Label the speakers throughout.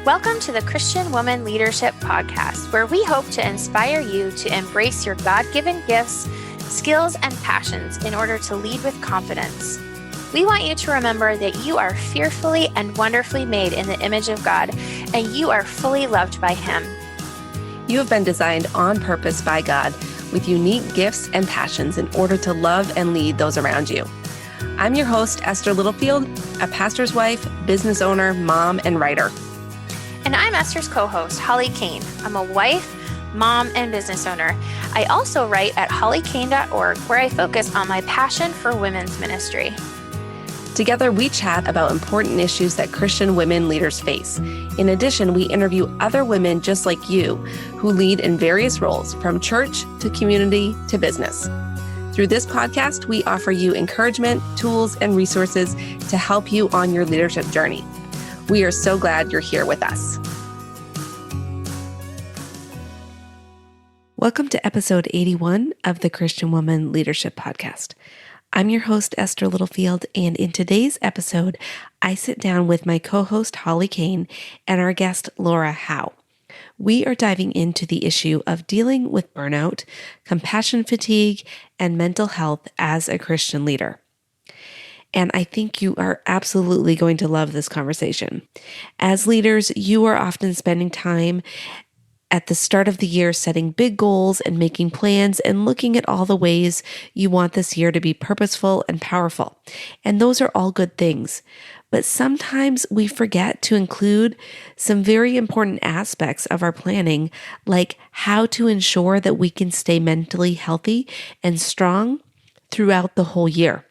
Speaker 1: Welcome to the Christian Woman Leadership Podcast, where we hope to inspire you to embrace your God-given gifts, skills, and passions in order to lead with confidence. We want you to remember that you are fearfully and wonderfully made in the image of God, and you are fully loved by Him.
Speaker 2: You have been designed on purpose by God with unique gifts and passions in order to love and lead those around you. I'm your host, Esther Littlefield, a pastor's wife, business owner, mom, and writer.
Speaker 1: And I'm Esther's co-host, Holly Kane. I'm a wife, mom, and business owner. I also write at hollykane.org, where I focus on my passion for women's ministry.
Speaker 2: Together, we chat about important issues that Christian women leaders face. In addition, we interview other women just like you who lead in various roles, from church to community to business. Through this podcast, we offer you encouragement, tools, and resources to help you on your leadership journey. We are so glad you're here with us. Welcome to episode 81 of the Christian Woman Leadership Podcast. I'm your host, Esther Littlefield, and in today's episode, I sit down with my co-host, Holly Kane, and our guest, Laura Howe. We are diving into the issue of dealing with burnout, compassion fatigue, and mental health as a Christian leader. And I think you are absolutely going to love this conversation. As leaders, you are often spending time at the start of the year setting big goals and making plans and looking at all the ways you want this year to be purposeful and powerful. And those are all good things. But sometimes we forget to include some very important aspects of our planning, like how to ensure that we can stay mentally healthy and strong throughout the whole year.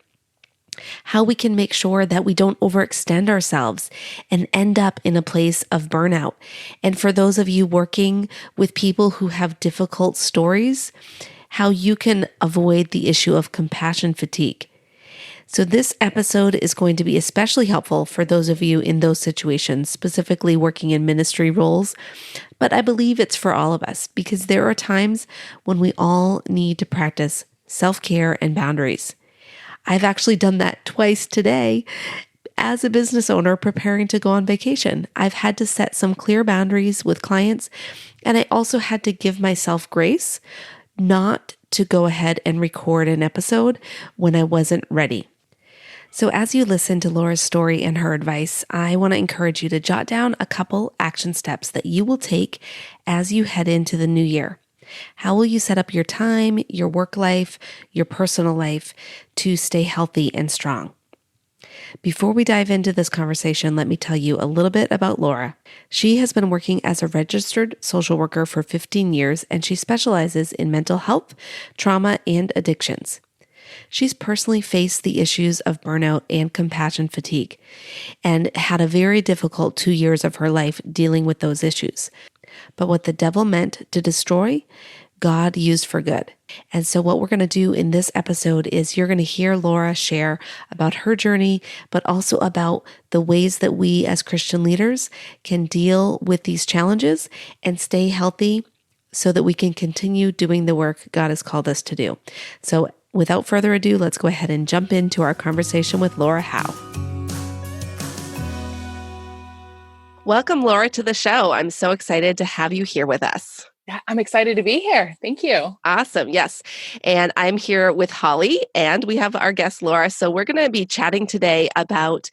Speaker 2: How we can make sure that we don't overextend ourselves and end up in a place of burnout. And for those of you working with people who have difficult stories, how you can avoid the issue of compassion fatigue. So this episode is going to be especially helpful for those of you in those situations, specifically working in ministry roles. But I believe it's for all of us because there are times when we all need to practice self-care and boundaries. I've actually done that twice today as a business owner preparing to go on vacation. I've had to set some clear boundaries with clients, and I also had to give myself grace not to go ahead and record an episode when I wasn't ready. So as you listen to Laura's story and her advice, I want to encourage you to jot down a couple action steps that you will take as you head into the new year. How will you set up your time, your work life, your personal life to stay healthy and strong? Before we dive into this conversation, let me tell you a little bit about Laura. She has been working as a registered social worker for 15 years, and she specializes in mental health, trauma, and addictions. She's personally faced the issues of burnout and compassion fatigue and had a very difficult 2 years of her life dealing with those issues. But what the devil meant to destroy, God used for good. And so what we're going to do in this episode is you're going to hear Laura share about her journey, but also about the ways that we as Christian leaders can deal with these challenges and stay healthy so that we can continue doing the work God has called us to do. So without further ado, let's go ahead and jump into our conversation with Laura Howe. Welcome, Laura, to the show. I'm so excited to have you here with us.
Speaker 3: I'm excited to be here. Thank you.
Speaker 2: Awesome. Yes. And I'm here with Holly, and we have our guest, Laura. So we're going to be chatting today about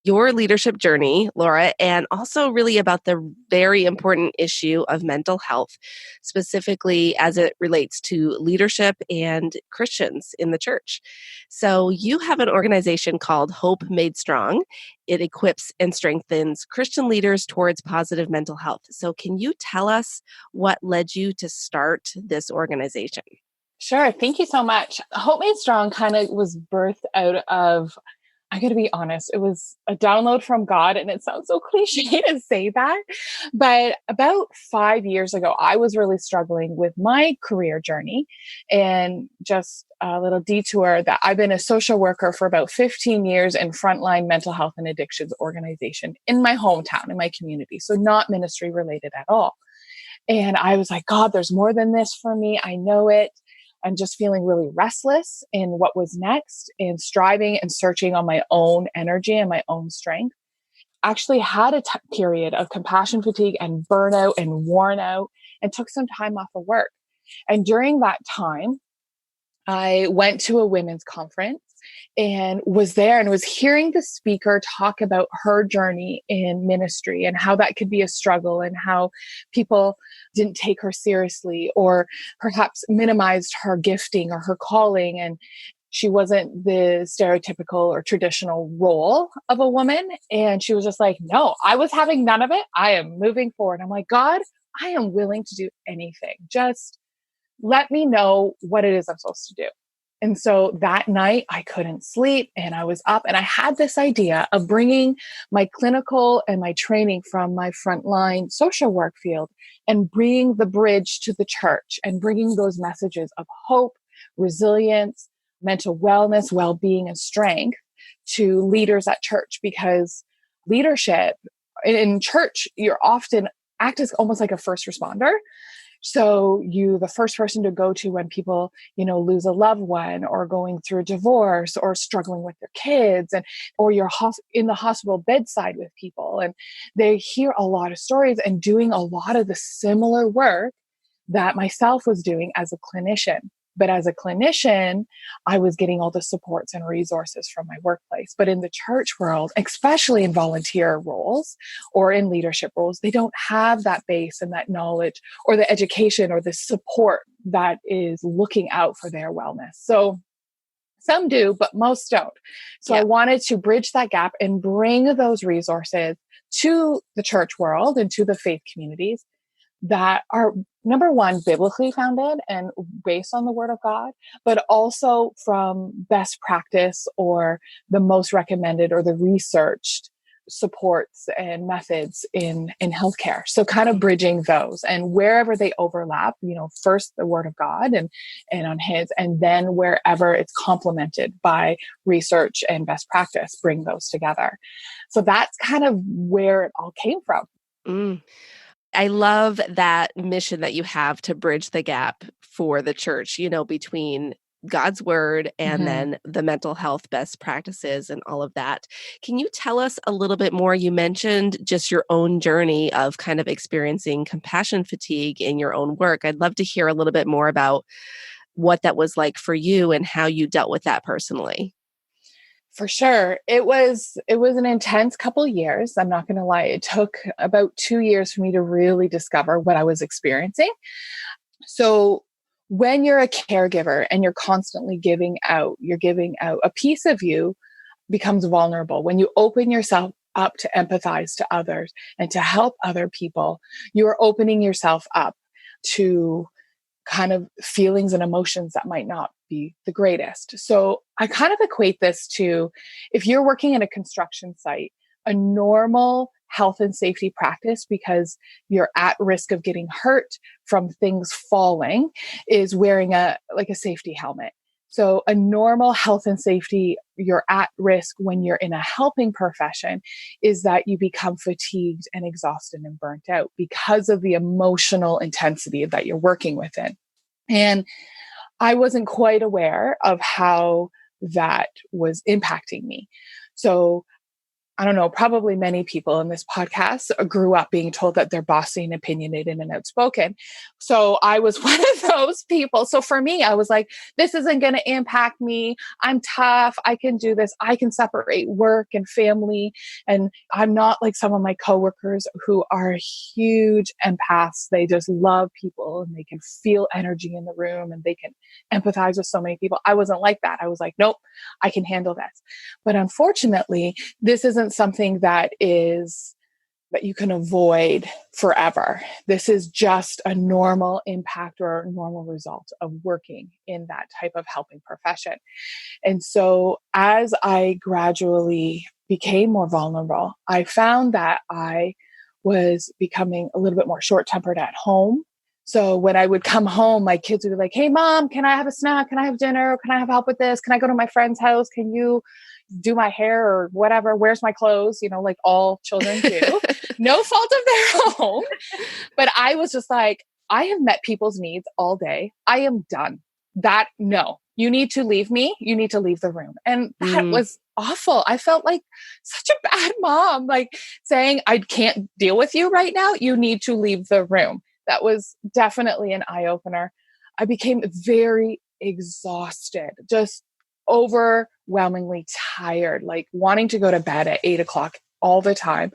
Speaker 2: your leadership journey, Laura, and also really about the very important issue of mental health, specifically as it relates to leadership and Christians in the church. So you have an organization called Hope Made Strong. It equips and strengthens Christian leaders towards positive mental health. So can you tell us what led you to start this organization?
Speaker 3: Sure. Thank you so much. Hope Made Strong kind of was birthed out of, I got to be honest, it was a download from God, and it sounds so cliche to say that, but about 5 years ago, I was really struggling with my career journey, and just a little detour that I've been a social worker for about 15 years in frontline mental health and addictions organization in my hometown, in my community. So not ministry related at all. And I was like, God, there's more than this for me. I know it. I'm just feeling really restless in what was next and striving and searching on my own energy and my own strength. actually had a period of compassion fatigue and burnout and worn out and took some time off of work. And during that time, I went to a women's conference and was there and was hearing the speaker talk about her journey in ministry and how that could be a struggle and how people didn't take her seriously or perhaps minimized her gifting or her calling. And she wasn't the stereotypical or traditional role of a woman. And she was just like, no, I was having none of it. I am moving forward. I'm like, God, I am willing to do anything. Just let me know what it is I'm supposed to do. And so that night I couldn't sleep and I was up and I had this idea of bringing my clinical and my training from my frontline social work field and bringing the bridge to the church and bringing those messages of hope, resilience, mental wellness, well-being, and strength to leaders at church, because leadership in church, you're often act as almost like a first responder. So you, the first person to go to when people, lose a loved one or going through a divorce or struggling with their kids, and or you're in the hospital bedside with people, and they hear a lot of stories and doing a lot of the similar work that myself was doing as a clinician. But as a clinician, I was getting all the supports and resources from my workplace. But in the church world, especially in volunteer roles or in leadership roles, they don't have that base and that knowledge or the education or the support that is looking out for their wellness. So some do, but most don't. So I wanted to bridge that gap and bring those resources to the church world and to the faith communities that are, number one, biblically founded and based on the Word of God, but also from best practice or the most recommended or the researched supports and methods in healthcare. So kind of bridging those, and wherever they overlap, first the Word of God and on His, and then wherever it's complemented by research and best practice, bring those together. So that's kind of where it all came from.
Speaker 2: Mm. I love that mission that you have to bridge the gap for the church, between God's word and then the mental health best practices and all of that. Can you tell us a little bit more? You mentioned just your own journey of kind of experiencing compassion fatigue in your own work. I'd love to hear a little bit more about what that was like for you and how you dealt with that personally.
Speaker 3: For sure. It was an intense couple of years. I'm not going to lie. It took about 2 years for me to really discover what I was experiencing. So when you're a caregiver and you're constantly giving out, a piece of you becomes vulnerable. When you open yourself up to empathize to others and to help other people, you are opening yourself up to kind of feelings and emotions that might not be the greatest. So I kind of equate this to, if you're working in a construction site, a normal health and safety practice, because you're at risk of getting hurt from things falling, is wearing a safety helmet. So a normal health and safety, you're at risk when you're in a helping profession, is that you become fatigued and exhausted and burnt out because of the emotional intensity that you're working within. And I wasn't quite aware of how that was impacting me. So I don't know, probably many people in this podcast grew up being told that they're bossy and opinionated and outspoken. So I was one of those people. So for me, I was like, this isn't going to impact me. I'm tough. I can do this. I can separate work and family. And I'm not like some of my coworkers who are huge empaths. They just love people and they can feel energy in the room and they can empathize with so many people. I wasn't like that. I was like, nope, I can handle this. But unfortunately, this isn't something that you can avoid forever. This is just a normal impact or a normal result of working in that type of helping profession. And so as I gradually became more vulnerable, I found that I was becoming a little bit more short-tempered at home. So when I would come home, my kids would be like, hey, Mom, can I have a snack? Can I have dinner? Can I have help with this? Can I go to my friend's house? Can you do my hair or whatever? Where's my clothes? Like all children do. No fault of their own. But I was just like, I have met people's needs all day. I am done. no, you need to leave me. You need to leave the room. And that was awful. I felt like such a bad mom, like saying, I can't deal with you right now. You need to leave the room. That was definitely an eye opener. I became very exhausted, just overwhelmingly tired, like wanting to go to bed at 8 o'clock all the time.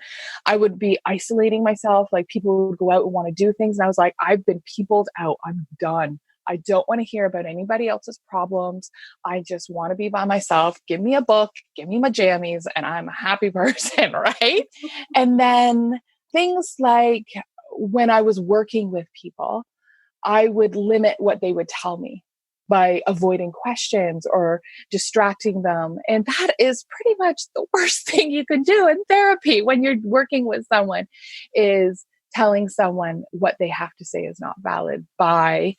Speaker 3: I would be isolating myself. Like people would go out and want to do things. And I was like, I've been peopled out. I'm done. I don't want to hear about anybody else's problems. I just want to be by myself. Give me a book, give me my jammies, and I'm a happy person, right? And then things like when I was working with people, I would limit what they would tell me by avoiding questions or distracting them. And that is pretty much the worst thing you can do in therapy when you're working with someone, is telling someone what they have to say is not valid by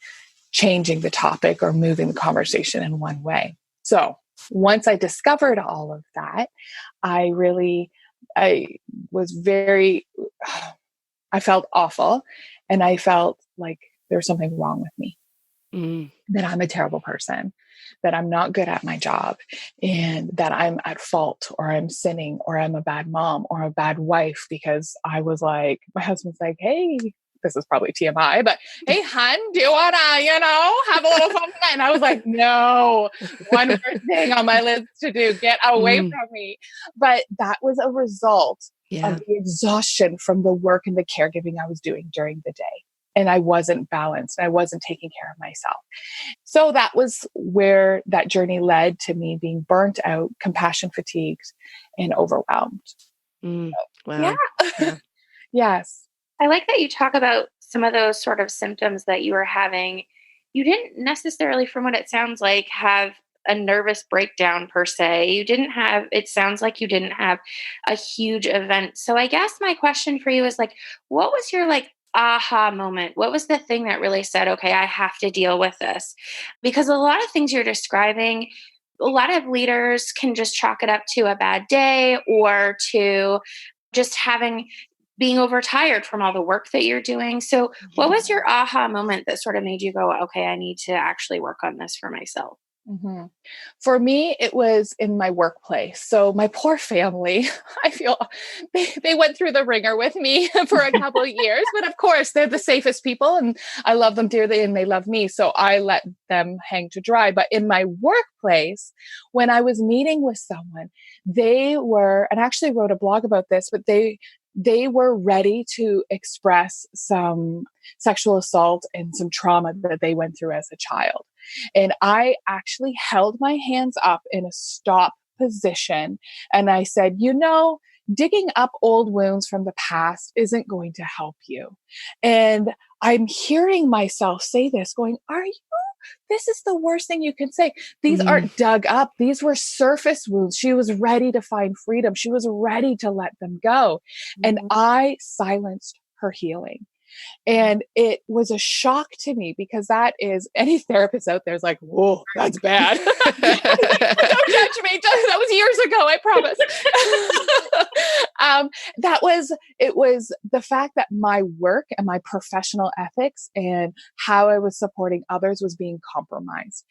Speaker 3: changing the topic or moving the conversation in one way. So once I discovered all of that, I felt awful. And I felt like there's something wrong with me, that I'm a terrible person, that I'm not good at my job, and that I'm at fault, or I'm sinning, or I'm a bad mom or a bad wife, because I was like, my husband's like, hey, this is probably TMI, but hey, hun, do you want to, have a little fun tonight? And I was like, no, one more thing on my list to do, get away from me. But that was a result of the exhaustion from the work and the caregiving I was doing during the day. And I wasn't balanced. I wasn't taking care of myself. So that was where that journey led to me being burnt out, compassion fatigued, and overwhelmed.
Speaker 2: Wow.
Speaker 3: Yeah. Yes.
Speaker 1: I like that you talk about some of those sort of symptoms that you were having. You didn't necessarily, from what it sounds like, have a nervous breakdown per se. It sounds like you didn't have a huge event. So I guess my question for you is like, what was your aha moment? What was the thing that really said, okay, I have to deal with this? Because a lot of things you're describing, a lot of leaders can just chalk it up to a bad day or to just being overtired from all the work that you're doing. So what was your aha moment that sort of made you go, okay, I need to actually work on this for myself?
Speaker 3: Mm-hmm. For me, it was in my workplace. So my poor family, I feel they went through the ringer with me for a couple of years, but of course they're the safest people and I love them dearly and they love me. So I let them hang to dry. But in my workplace, when I was meeting with someone, they were, and I actually wrote a blog about this, but they were ready to express some sexual assault and some trauma that they went through as a child. And I actually held my hands up in a stop position. And I said, digging up old wounds from the past isn't going to help you. And I'm hearing myself say this going, this is the worst thing you can say. These aren't dug up. These were surface wounds. She was ready to find freedom. She was ready to let them go. And I silenced her healing. And it was a shock to me because that is, any therapist out there is like, whoa, that's bad. Don't judge me. That was years ago, I promise. It was the fact that my work and my professional ethics and how I was supporting others was being compromised.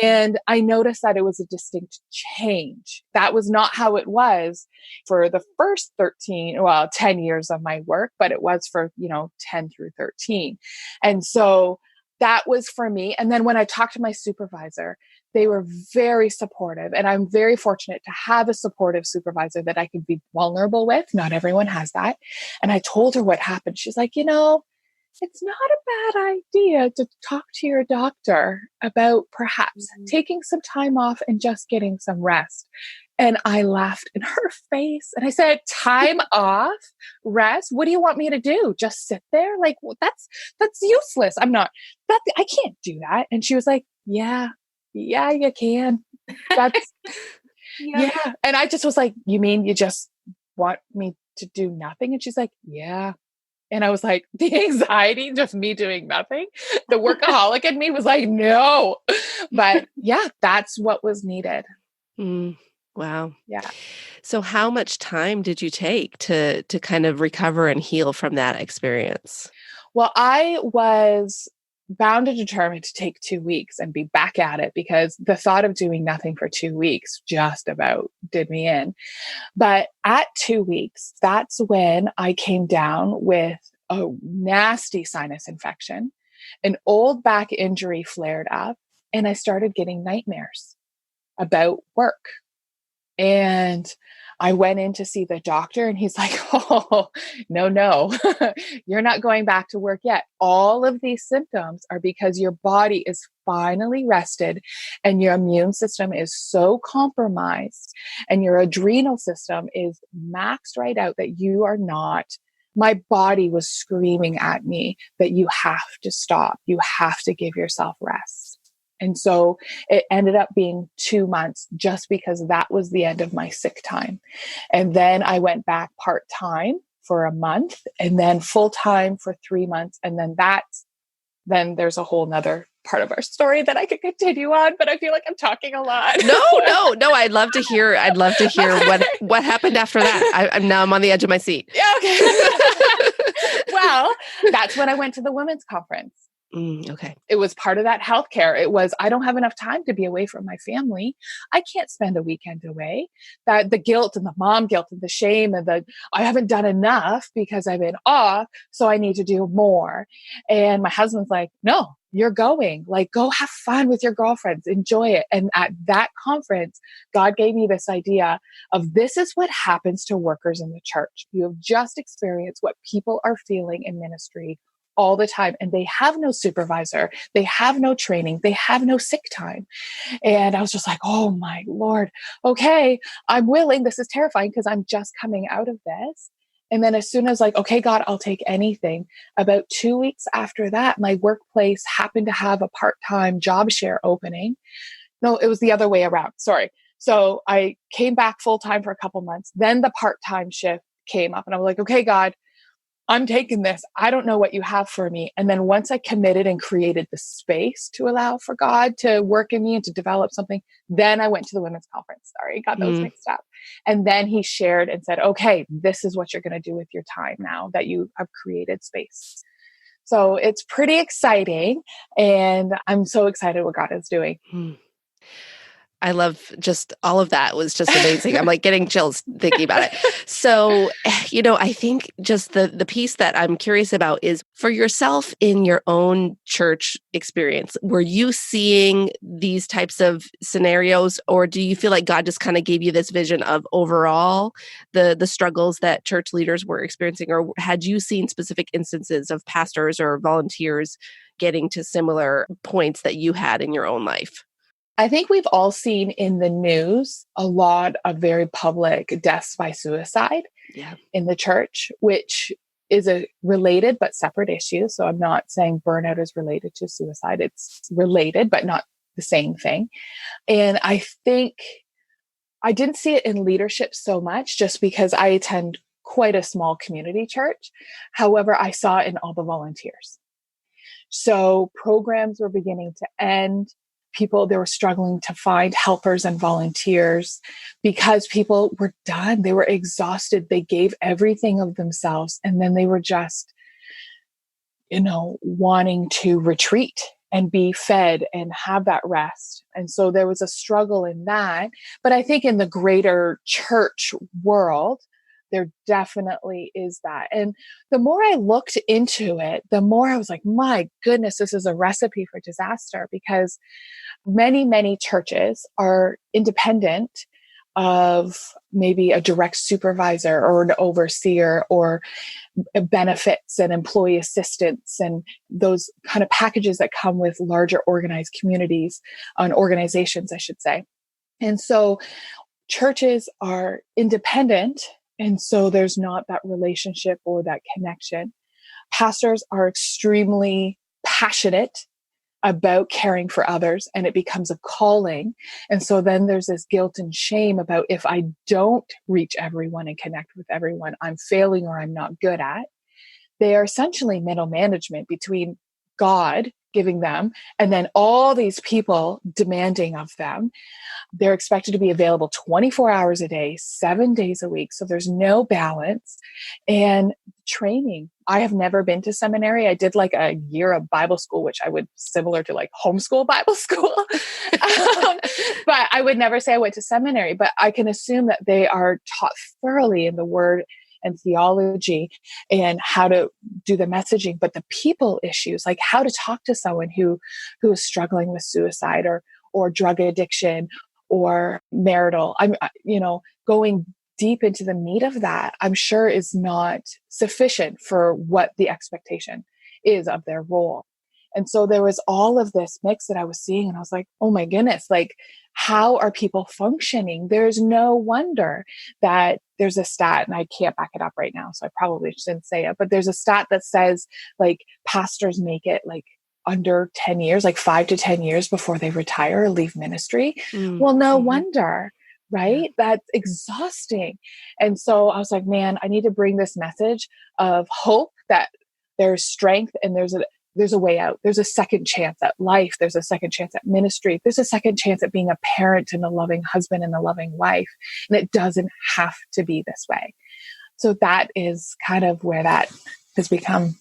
Speaker 3: And I noticed that it was a distinct change. That was not how it was for the first 10 years of my work, but it was for, 10 through 13. And so that was for me. And then when I talked to my supervisor, they were very supportive. And I'm very fortunate to have a supportive supervisor that I can be vulnerable with. Not everyone has that. And I told her what happened. She's like, it's not a bad idea to talk to your doctor about perhaps taking some time off and just getting some rest. And I laughed in her face and I said, time off, rest. What do you want me to do? Just sit there? Like, that's useless. I can't do that. And she was like, yeah, you can. That's, yeah. And I just was like, you mean you just want me to do nothing? And she's like, yeah. And I was like, the anxiety, just me doing nothing. The workaholic in me was like, no. But yeah, that's what was needed.
Speaker 2: Wow.
Speaker 3: Yeah.
Speaker 2: So how much time did you take to kind of recover and heal from that experience?
Speaker 3: Well, I was bound and determined to take 2 weeks and be back at it, because the thought of doing nothing for 2 weeks just about did me in. But at 2 weeks, that's when I came down with a nasty sinus infection. An old back injury flared up, and I started getting nightmares about work. And I went in to see the doctor, and he's like, oh, no, you're not going back to work yet. All of these symptoms are because your body is finally rested and your immune system is so compromised and your adrenal system is maxed right out that you are not. My body was screaming at me that you have to stop. You have to give yourself rest. And so it ended up being 2 months just because that was the end of my sick time. And then I went back part-time for a month and then full-time for 3 months. And then there's a whole nother part of our story that I could continue on, but I feel like I'm talking a lot.
Speaker 2: No. I'd love to hear what happened after that. I'm on the edge of my seat.
Speaker 3: Yeah, okay. Well, that's when I went to the women's conference.
Speaker 2: Okay.
Speaker 3: It was part of that healthcare. It was, I don't have enough time to be away from my family. I can't spend a weekend away. That the guilt and the mom guilt and the shame and I haven't done enough because I've been off. So I need to do more. And my husband's like, no, you're going, like, go have fun with your girlfriends, enjoy it. And at that conference, God gave me this idea of, this is what happens to workers in the church. You have just experienced what people are feeling in ministry all the time. And they have no supervisor. They have no training. They have no sick time. And I was just like, oh my Lord, okay, I'm willing. This is terrifying because I'm just coming out of this. And then as soon as like, okay, God, I'll take anything. About 2 weeks after that, my workplace happened to have a part-time job share opening. No, it was the other way around. Sorry. So I came back full-time for a couple months. Then the part-time shift came up and I was like, okay, God, I'm taking this. I don't know what you have for me. And then once I committed and created the space to allow for God to work in me and to develop something, then I went to the women's conference. Sorry, got those mixed up. And then he shared and said, okay, this is what you're going to do with your time now that you have created space. So it's pretty exciting. And I'm so excited what God is doing.
Speaker 2: I love just all of that was just amazing. I'm like getting chills thinking about it. So, I think just the piece that I'm curious about is for yourself in your own church experience, were you seeing these types of scenarios, or do you feel like God just kind of gave you this vision of overall the struggles that church leaders were experiencing, or had you seen specific instances of pastors or volunteers getting to similar points that you had in your own life?
Speaker 3: I think we've all seen in the news a lot of very public deaths by suicide in the church, which is a related but separate issue. So I'm not saying burnout is related to suicide. It's related, but not the same thing. And I think I didn't see it in leadership so much just because I attend quite a small community church. However, I saw it in all the volunteers. So programs were beginning to end. They were struggling to find helpers and volunteers because people were done. They were exhausted. They gave everything of themselves. And then they were just, wanting to retreat and be fed and have that rest. And so there was a struggle in that. But I think in the greater church world, there definitely is that. And the more I looked into it, the more I was like, my goodness, this is a recipe for disaster, because many, many churches are independent of maybe a direct supervisor or an overseer or benefits and employee assistance and those kind of packages that come with larger organized communities and organizations, I should say. And so churches are independent. And so there's not that relationship or that connection. Pastors are extremely passionate about caring for others, and it becomes a calling. And so then there's this guilt and shame about, if I don't reach everyone and connect with everyone, I'm failing or I'm not good at. They are essentially middle management between God giving them and then all these people demanding of them. They're expected to be available 24 hours a day, 7 days a week. So there's no balance. And training. I have never been to seminary. I did like a year of Bible school, which I would similar to like homeschool Bible school. But I would never say I went to seminary, but I can assume that they are taught thoroughly in the word and theology and how to do the messaging, but the people issues, like how to talk to someone who is struggling with suicide or drug addiction or marital, going deep into the meat of that, I'm sure is not sufficient for what the expectation is of their role. And so there was all of this mix that I was seeing, and I was like, oh my goodness, like, how are people functioning? There's no wonder that there's a stat, and I can't back it up right now, so I probably shouldn't say it, but there's a stat that says like pastors make it like under 10 years, like 5 to 10 years before they retire or leave ministry. Well, no wonder, right? That's exhausting. And so I was like, man, I need to bring this message of hope that there's strength and there's a way out. There's a second chance at life. There's a second chance at ministry. There's a second chance at being a parent and a loving husband and a loving wife. And it doesn't have to be this way. So that is kind of where that has become.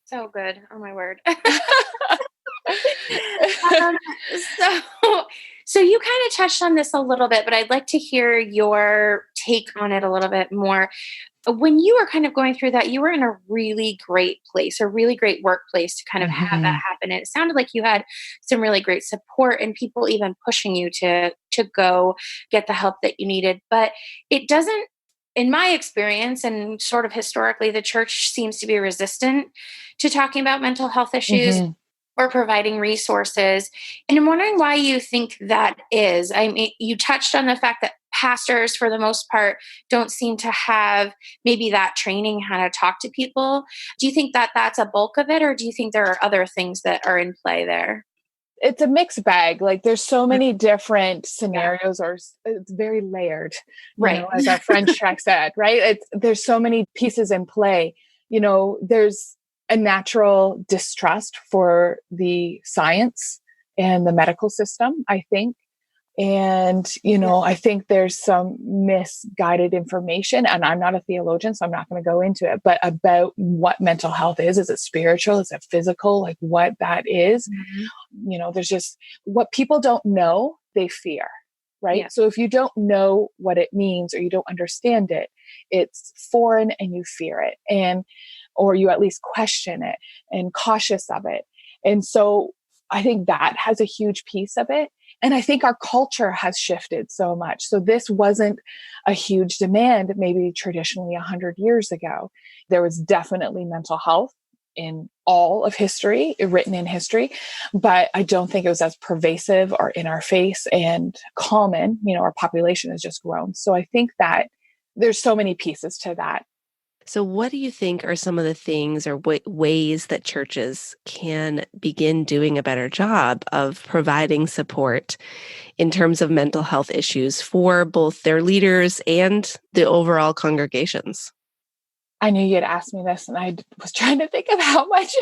Speaker 1: So good. Oh my word. So you kind of touched on this a little bit, but I'd like to hear your take on it a little bit more. When you were kind of going through that, you were in a really great place, a really great workplace to kind of have that happen. And it sounded like you had some really great support and people even pushing you to go get the help that you needed. But it doesn't, in my experience and sort of historically, the church seems to be resistant to talking about mental health issues or providing resources. And I'm wondering why you think that is. I mean, you touched on the fact that pastors, for the most part, don't seem to have maybe that training how to talk to people. Do you think that that's a bulk of it, or do you think there are other things that are in play there?
Speaker 3: It's a mixed bag. Like there's so many different scenarios, or it's very layered,
Speaker 1: right?
Speaker 3: As our friend Shrek said, right? There's so many pieces in play. There's a natural distrust for the science and the medical system, I think. And, I think there's some misguided information, and I'm not a theologian, so I'm not going to go into it, but about what mental health is. Is it spiritual? Is it physical? Like what that is? There's just what people don't know, they fear, right? Yeah. So if you don't know what it means or you don't understand it, it's foreign and you fear it, or you at least question it and cautious of it. And so I think that has a huge piece of it. And I think our culture has shifted so much. So this wasn't a huge demand, maybe traditionally 100 years ago. There was definitely mental health in all of history, written in history, but I don't think it was as pervasive or in our face and common. Our population has just grown. So I think that there's so many pieces to that.
Speaker 2: So what do you think are some of the things or ways that churches can begin doing a better job of providing support in terms of mental health issues for both their leaders and the overall congregations?
Speaker 3: I knew you'd ask me this, and I was trying to think of how much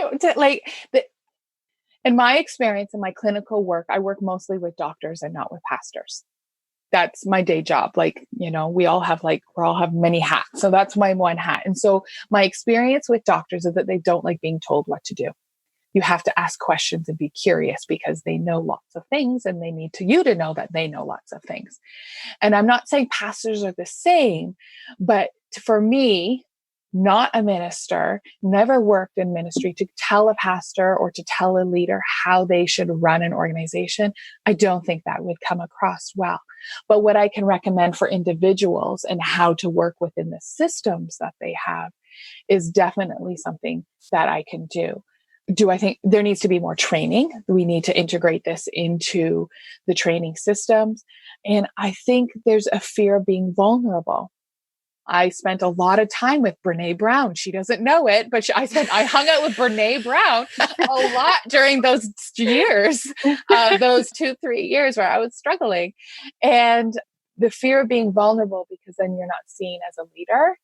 Speaker 3: in my experience, in my clinical work, I work mostly with doctors and not with pastors. That's my day job. We all have many hats. So that's my one hat. And so my experience with doctors is that they don't like being told what to do. You have to ask questions and be curious because they know lots of things and they need you to know that they know lots of things. And I'm not saying pastors are the same, but for me, not a minister, never worked in ministry, to tell a pastor or to tell a leader how they should run an organization, I don't think that would come across well. But what I can recommend for individuals and how to work within the systems that they have is definitely something that I can do. Do I think there needs to be more training? We need to integrate this into the training systems. And I think there's a fear of being vulnerable. I spent a lot of time with Brene Brown. She doesn't know it, but I hung out with Brene Brown a lot during those years, those 2-3 years where I was struggling. And the fear of being vulnerable, because then you're not seen as a leader,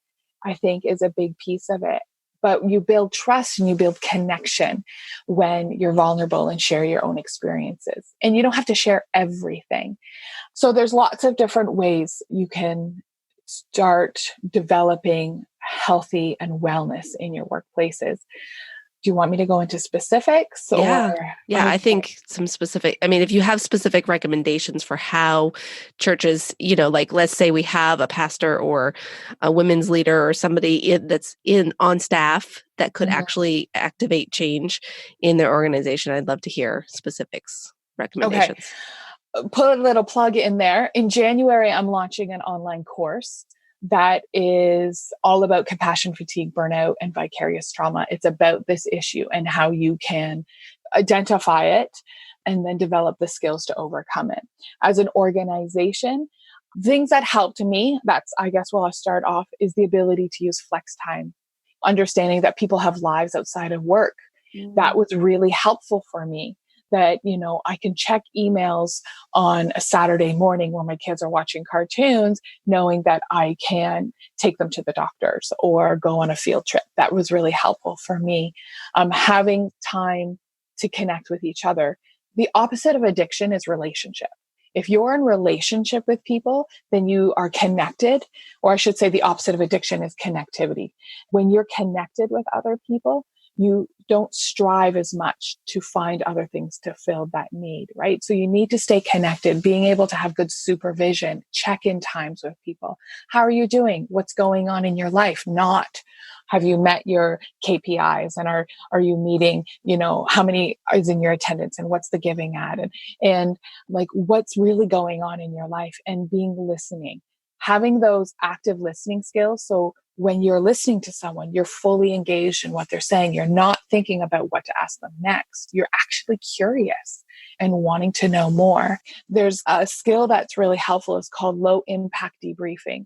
Speaker 3: I think is a big piece of it. But you build trust and you build connection when you're vulnerable and share your own experiences. And you don't have to share everything. So there's lots of different ways you can start developing healthy and wellness in your workplaces. Do you want me to go into specifics
Speaker 2: Yeah.
Speaker 3: or?
Speaker 2: Yeah.
Speaker 3: Okay.
Speaker 2: I think some specific, I mean, if you have specific recommendations for how churches, like let's say we have a pastor or a women's leader or somebody that's on staff that could actually activate change in their organization, I'd love to hear specifics, recommendations.
Speaker 3: Okay. Put a little plug in there. In January, I'm launching an online course that is all about compassion fatigue, burnout, and vicarious trauma. It's about this issue and how you can identify it and then develop the skills to overcome it. As an organization, things that helped me, that's, I guess, where I'll start off, is the ability to use flex time, understanding that people have lives outside of work. That was really helpful for me. That, I can check emails on a Saturday morning when my kids are watching cartoons, knowing that I can take them to the doctors or go on a field trip. That was really helpful for me. Having time to connect with each other. The opposite of addiction is relationship. If you're in relationship with people, then you are connected, or I should say the opposite of addiction is connectivity. When you're connected with other people, you don't strive as much to find other things to fill that need, right? So you need to stay connected, being able to have good supervision, check-in times with people. How are you doing? What's going on in your life? Not, have you met your KPIs and are you meeting, how many is in your attendance and what's the giving at? And like what's really going on in your life, and being listening, having those active listening skills. So when you're listening to someone, you're fully engaged in what they're saying. You're not thinking about what to ask them next. You're actually curious and wanting to know more. There's a skill that's really helpful. It's called low impact debriefing.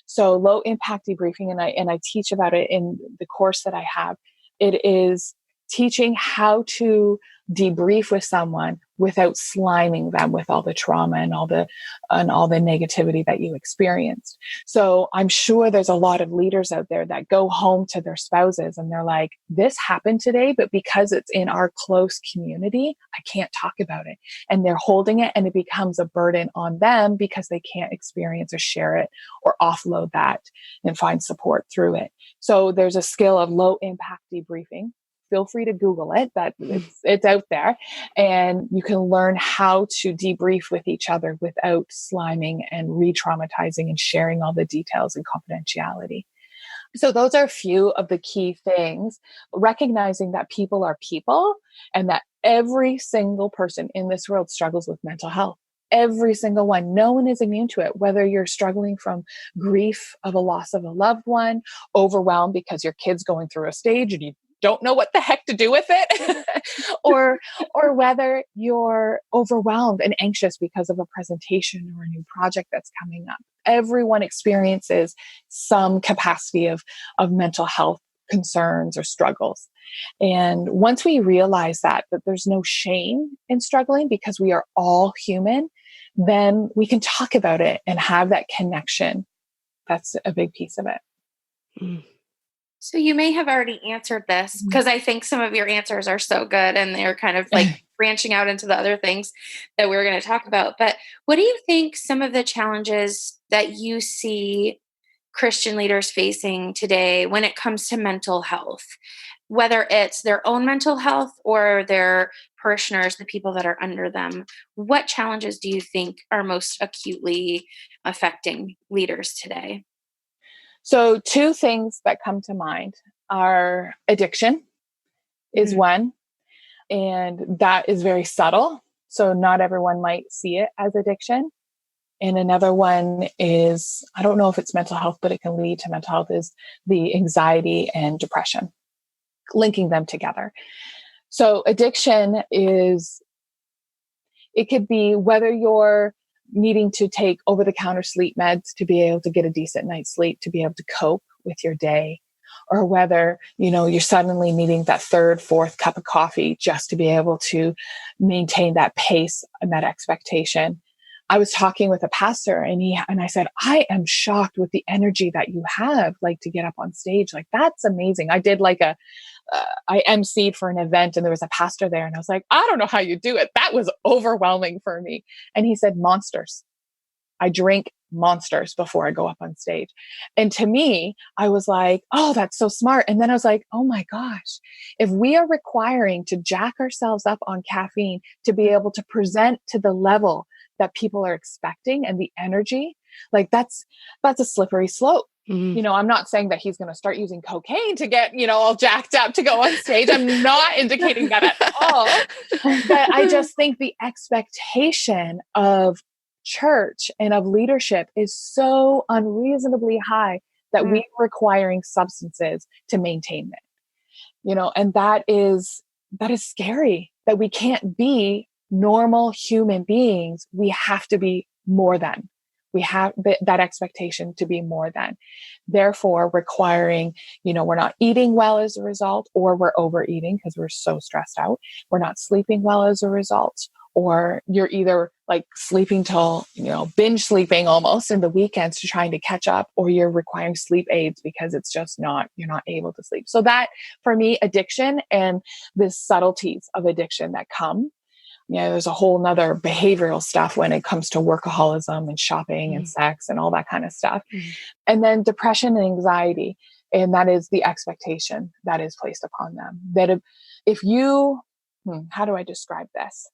Speaker 3: So low impact debriefing, and I teach about it in the course that I have. It is teaching how to debrief with someone without sliming them with all the trauma and all the negativity that you experienced. So I'm sure there's a lot of leaders out there that go home to their spouses and they're like, this happened today, but because it's in our close community, I can't talk about it. And they're holding it, and it becomes a burden on them because they can't experience or share it or offload that and find support through it. So there's a skill of low impact debriefing. Feel free to Google it. That it's out there, and you can learn how to debrief with each other without sliming and re-traumatizing and sharing all the details and confidentiality. So those are a few of the key things. Recognizing that people are people, and that every single person in this world struggles with mental health. Every single one. No one is immune to it, whether you're struggling from grief of a loss of a loved one, overwhelmed because your kid's going through a stage and you don't know what the heck to do with it, or whether you're overwhelmed and anxious because of a presentation or a new project that's coming up. Everyone experiences some capacity of mental health concerns or struggles. And once we realize that there's no shame in struggling because we are all human, then we can talk about it and have that connection. That's a big piece of it.
Speaker 2: Mm.
Speaker 1: So you may have already answered this, because I think some of your answers are so good and they're kind of like branching out into the other things that we're going to talk about. But what do you think some of the challenges that you see Christian leaders facing today when it comes to mental health, whether it's their own mental health or their parishioners, the people that are under them? What challenges do you think are most acutely affecting leaders today?
Speaker 3: So 2 things that come to mind are addiction is one, and that is very subtle. So not everyone might see it as addiction. And another one is, I don't know if it's mental health, but it can lead to mental health, is the anxiety and depression, linking them together. So addiction is, it could be whether you're needing to take over-the-counter sleep meds to be able to get a decent night's sleep, to be able to cope with your day, or whether, you're suddenly needing that 3rd, 4th cup of coffee just to be able to maintain that pace and that expectation. I was talking with a pastor and I said, I am shocked with the energy that you have, like, to get up on stage. Like, that's amazing. I did I emceed for an event and there was a pastor there and I was like, I don't know how you do it. That was overwhelming for me. And he said, monsters. I drink monsters before I go up on stage. And to me, I was like, oh, that's so smart. And then I was like, oh my gosh, if we are requiring to jack ourselves up on caffeine to be able to present to the level that people are expecting and the energy, like that's a slippery slope.
Speaker 2: Mm-hmm.
Speaker 3: You know, I'm not saying that he's going to start using cocaine to get, you know, all jacked up to go on stage. I'm not indicating that at all. But I just think the expectation of church and of leadership is so unreasonably high that we are requiring substances to maintain it. You know, and that is scary, that we can't be normal human beings. We have to be more than. We have that expectation to be more than. Therefore, requiring, you know, we're not eating well as a result, or we're overeating because we're so stressed out. We're not sleeping well as a result, or you're either like sleeping till, you know, binge sleeping almost in the weekends to trying to catch up, or you're requiring sleep aids because it's just not, you're not able to sleep. So that, for me, addiction and the subtleties of addiction that come. You know, there's a whole nother behavioral stuff when it comes to workaholism and shopping and sex and all that kind of stuff. And then depression and anxiety. And that is the expectation that is placed upon them. That if you, how do I describe this?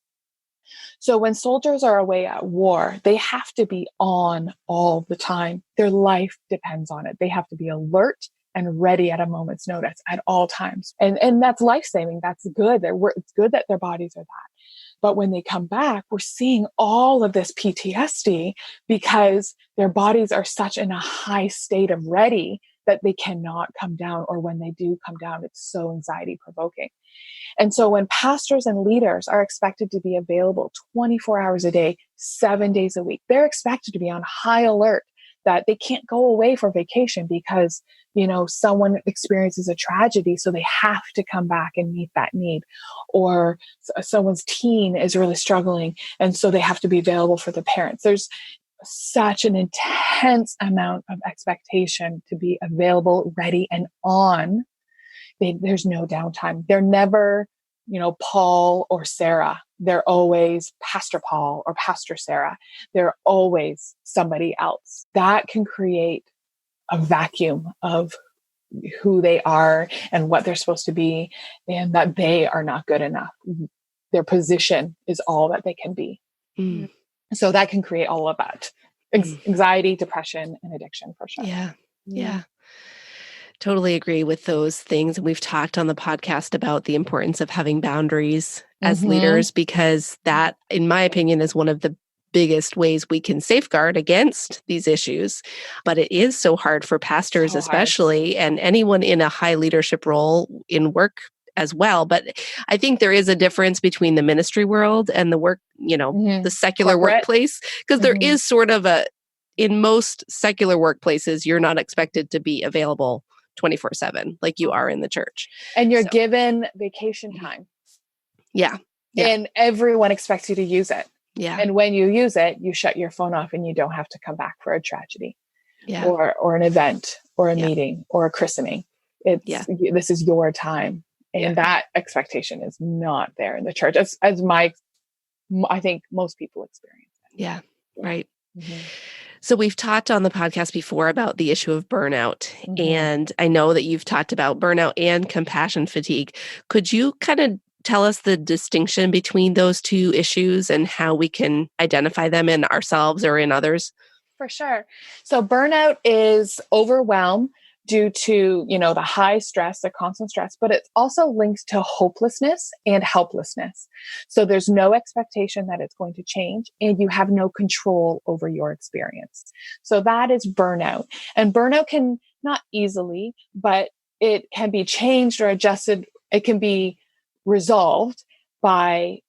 Speaker 3: So when soldiers are away at war, they have to be on all the time. Their life depends on it. They have to be alert and ready at a moment's notice at all times. And that's life-saving. That's good. It's good that their bodies are that. But when they come back, we're seeing all of this PTSD because their bodies are such in a high state of ready that they cannot come down. Or when they do come down, it's so anxiety provoking. And so when pastors and leaders are expected to be available 24 hours a day, 7 days a week, they're expected to be on high alert that they can't go away for vacation because, you know, someone experiences a tragedy. So they have to come back and meet that need, or someone's teen is really struggling. And so they have to be available for the parents. There's such an intense amount of expectation to be available, ready, and on. There's no downtime. They're never, you know, Paul or Sarah. They're always Pastor Paul or Pastor Sarah. They're always somebody else. That can create a vacuum of who they are and what they're supposed to be, and that they are not good enough. Their position is all that they can be. So that can create all of that. Anxiety, depression, and addiction for sure.
Speaker 2: Yeah. Totally agree with those things. We've talked on the podcast about the importance of having boundaries as leaders, because that, in my opinion, is one of the biggest ways we can safeguard against these issues. But it is so hard for pastors, especially, and anyone in a high leadership role in work as well. But I think there is a difference between the ministry world and the work, you know, the secular workplace, because there is sort of in most secular workplaces, you're not expected to be available 24/7 like you are in the church.
Speaker 3: And you're given vacation time.
Speaker 2: Yeah.
Speaker 3: And everyone expects you to use it.
Speaker 2: Yeah.
Speaker 3: And when you use it, you shut your phone off and you don't have to come back for a tragedy or an event or a meeting or a christening. This is your time. And that expectation is not there in the church as I think most people experience it.
Speaker 2: Yeah. Right. So we've talked on the podcast before about the issue of burnout, and I know that you've talked about burnout and compassion fatigue. Could you kind of tell us the distinction between those two issues and how we can identify them in ourselves or in others?
Speaker 3: For sure. So burnout is overwhelm due to, you know, the high stress, the constant stress, but it's also linked to hopelessness and helplessness. So there's no expectation that it's going to change, and you have no control over your experience. So that is burnout. And burnout can not easily, but it can be changed or adjusted. It can be resolved by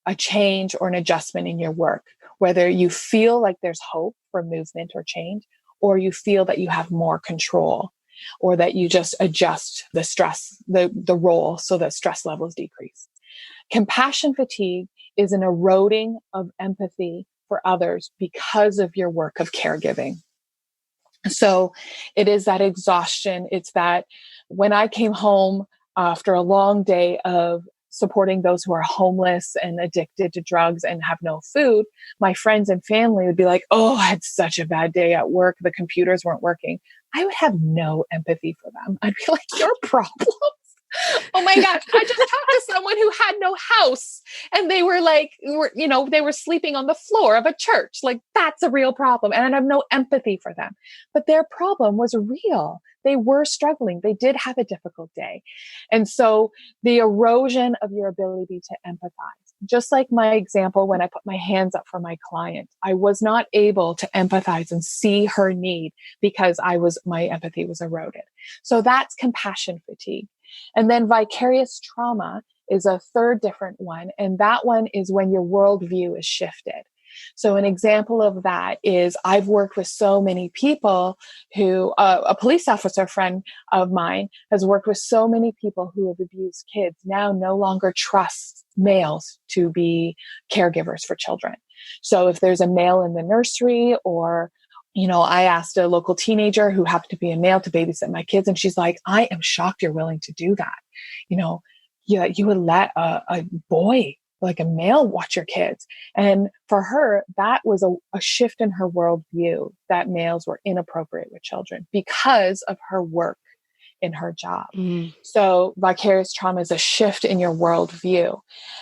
Speaker 3: a change or an adjustment in your work, whether you feel like there's hope for movement or change, or you feel that you have more control, or that you just adjust the stress, the role, so that stress levels decrease. Compassion fatigue is an eroding of empathy for others because of your work of caregiving. So it is that exhaustion. It's that when I came home after a long day of supporting those who are homeless and addicted to drugs and have no food, my friends and family would be like, oh, I had such a bad day at work. The computers weren't working. I would have no empathy for them. I'd be like, your problem. Oh my gosh. I just talked to someone who had no house and they were like, they were sleeping on the floor of a church. Like, that's a real problem. And I have no empathy for them, but their problem was real. They were struggling. They did have a difficult day. And so the erosion of your ability to empathize, just like my example, when I put my hands up for my client, I was not able to empathize and see her need because my empathy was eroded. So that's compassion fatigue. And then vicarious trauma is a third different one. And that one is when your worldview is shifted. So an example of that is I've worked with so many people who, a police officer friend of mine has worked with so many people who have abused kids, now no longer trusts males to be caregivers for children. So if there's a male in the nursery or I asked a local teenager who happened to be a male to babysit my kids, and she's like, I am shocked you're willing to do that. You would let a boy, like a male, watch your kids. And for her, that was a shift in her worldview that males were inappropriate with children because of her work in her job. So vicarious trauma is a shift in your worldview.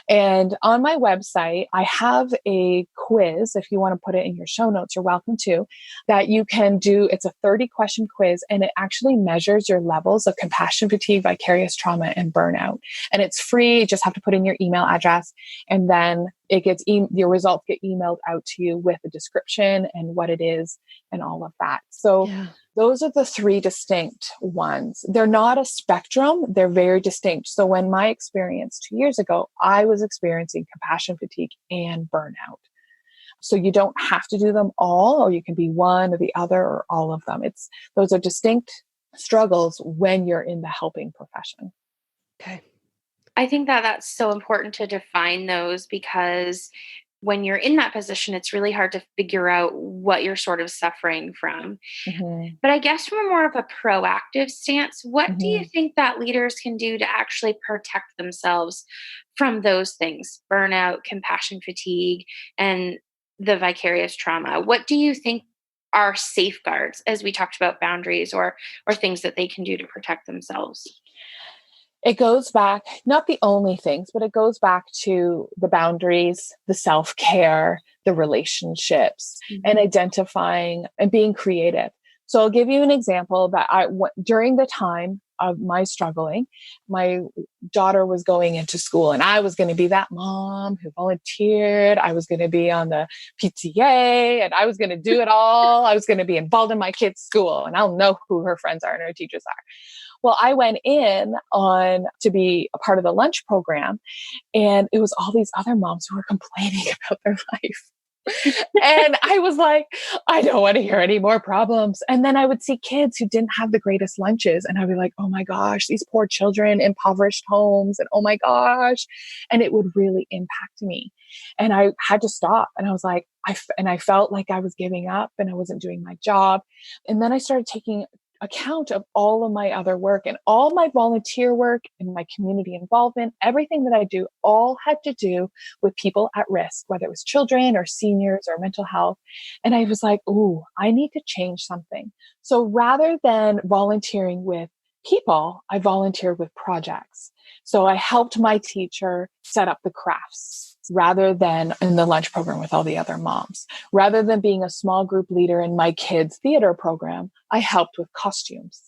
Speaker 3: And on my website, I have a quiz. If you want to put it in your show notes, you're welcome to, that you can do. It's a 30-question quiz, and it actually measures your levels of compassion fatigue, vicarious trauma, and burnout. And it's free. You just have to put in your email address, and then your results get emailed out to you with a description and what it is and all of that. So those are the three distinct ones. They're not a spectrum. They're very distinct. So when my experience 2 years ago, I was experiencing compassion fatigue and burnout. So you don't have to do them all, or you can be one or the other or all of them. Those are distinct struggles when you're in the helping profession.
Speaker 2: Okay.
Speaker 1: I think that that's so important to define those, because when you're in that position, it's really hard to figure out what you're sort of suffering from.
Speaker 3: Mm-hmm.
Speaker 1: But I guess from more of a proactive stance, what do you think that leaders can do to actually protect themselves from those things, burnout, compassion fatigue, and the vicarious trauma? What do you think are safeguards, as we talked about boundaries or things that they can do to protect themselves?
Speaker 3: It goes back, not the only things, but it goes back to the boundaries, the self-care, the relationships, and identifying and being creative. So I'll give you an example that during the time of my struggling, my daughter was going into school, and I was going to be that mom who volunteered. I was going to be on the PTA, and I was going to do it all. I was going to be involved in my kid's school, and I'll know who her friends are and her teachers are. Well, I went in to be a part of the lunch program, and it was all these other moms who were complaining about their life. And I was like, I don't want to hear any more problems. And then I would see kids who didn't have the greatest lunches, and I'd be like, oh my gosh, these poor children, impoverished homes, and oh my gosh. And it would really impact me. And I had to stop. And I was like, I felt like I was giving up and I wasn't doing my job. And then I started taking account of all of my other work and all my volunteer work and my community involvement. Everything that I do all had to do with people at risk, whether it was children or seniors or mental health. And I was like, ooh, I need to change something. So rather than volunteering with people, I volunteered with projects. So I helped my teacher set up the crafts rather than in the lunch program with all the other moms. Rather than being a small group leader in my kids' theater program, I helped with costumes.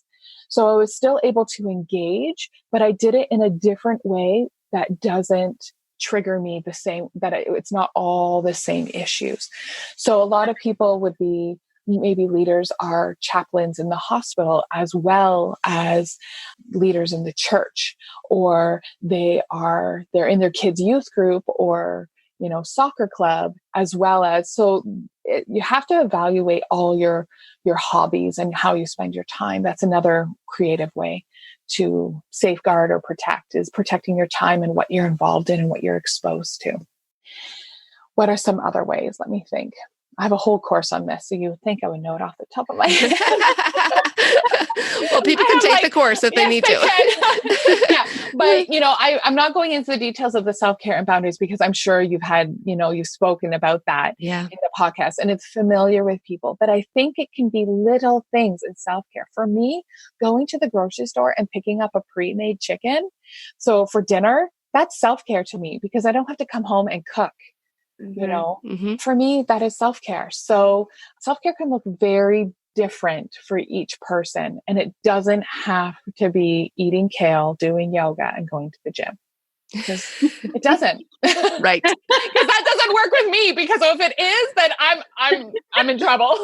Speaker 3: So I was still able to engage, but I did it in a different way that doesn't trigger me the same, that it's not all the same issues. So a lot of people would be, maybe leaders are chaplains in the hospital as well as leaders in the church, or they're in their kids' youth group or, soccer club as well as, you have to evaluate all your hobbies and how you spend your time. That's another creative way to safeguard or protect, is protecting your time and what you're involved in and what you're exposed to. What are some other ways? Let me think. I have a whole course on this, so you would think I would know it off the top of my head.
Speaker 2: Well, people can take the course if they need to.
Speaker 3: Yeah. But, I'm not going into the details of the self-care and boundaries because I'm sure you've spoken about that in the podcast and it's familiar with people. But I think it can be little things in self-care. For me, going to the grocery store and picking up a pre-made chicken. So for dinner, that's self-care to me because I don't have to come home and cook. For me, that is self-care. So self-care can look very different for each person. And it doesn't have to be eating kale, doing yoga, and going to the gym. Because it doesn't.
Speaker 2: Right.
Speaker 3: Because that doesn't work with me. Because if it is, then I'm in trouble.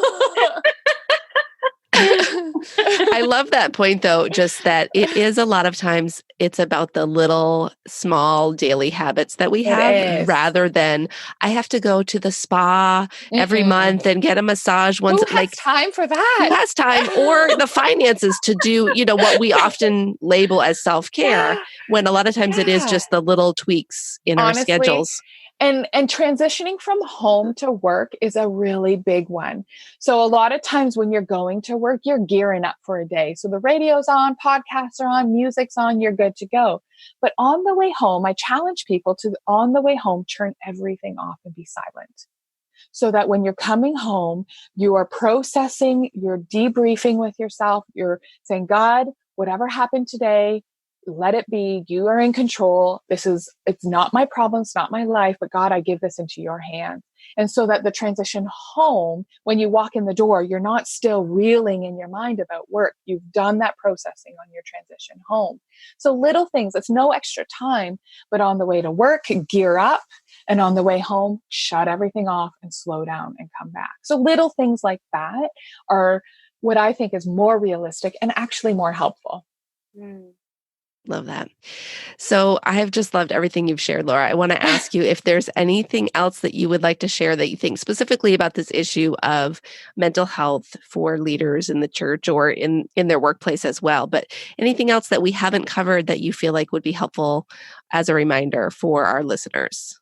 Speaker 2: I love that point though, just that it is a lot of times it's about the little small daily habits that we have rather than I have to go to the spa every month and get a massage once.
Speaker 3: Who has time for that?
Speaker 2: Who has time or the finances to do, what we often label as self-care when a lot of times it is just the little tweaks in our schedules.
Speaker 3: And transitioning from home to work is a really big one. So a lot of times when you're going to work, you're gearing up for a day. So the radio's on, podcasts are on, music's on, you're good to go. But on the way home, I challenge people to, on the way home, turn everything off and be silent. So that when you're coming home, you are processing, you're debriefing with yourself, you're saying, God, whatever happened today, let it be. You are in control. It's not my problem. It's not my life, but God, I give this into your hands. And so that the transition home, when you walk in the door, you're not still reeling in your mind about work. You've done that processing on your transition home. So little things, it's no extra time, but on the way to work, gear up. And on the way home, shut everything off and slow down and come back. So little things like that are what I think is more realistic and actually more helpful.
Speaker 2: Love that. So I have just loved everything you've shared, Laura. I want to ask you if there's anything else that you would like to share that you think specifically about this issue of mental health for leaders in the church or in their workplace as well. But anything else that we haven't covered that you feel like would be helpful as a reminder for our listeners?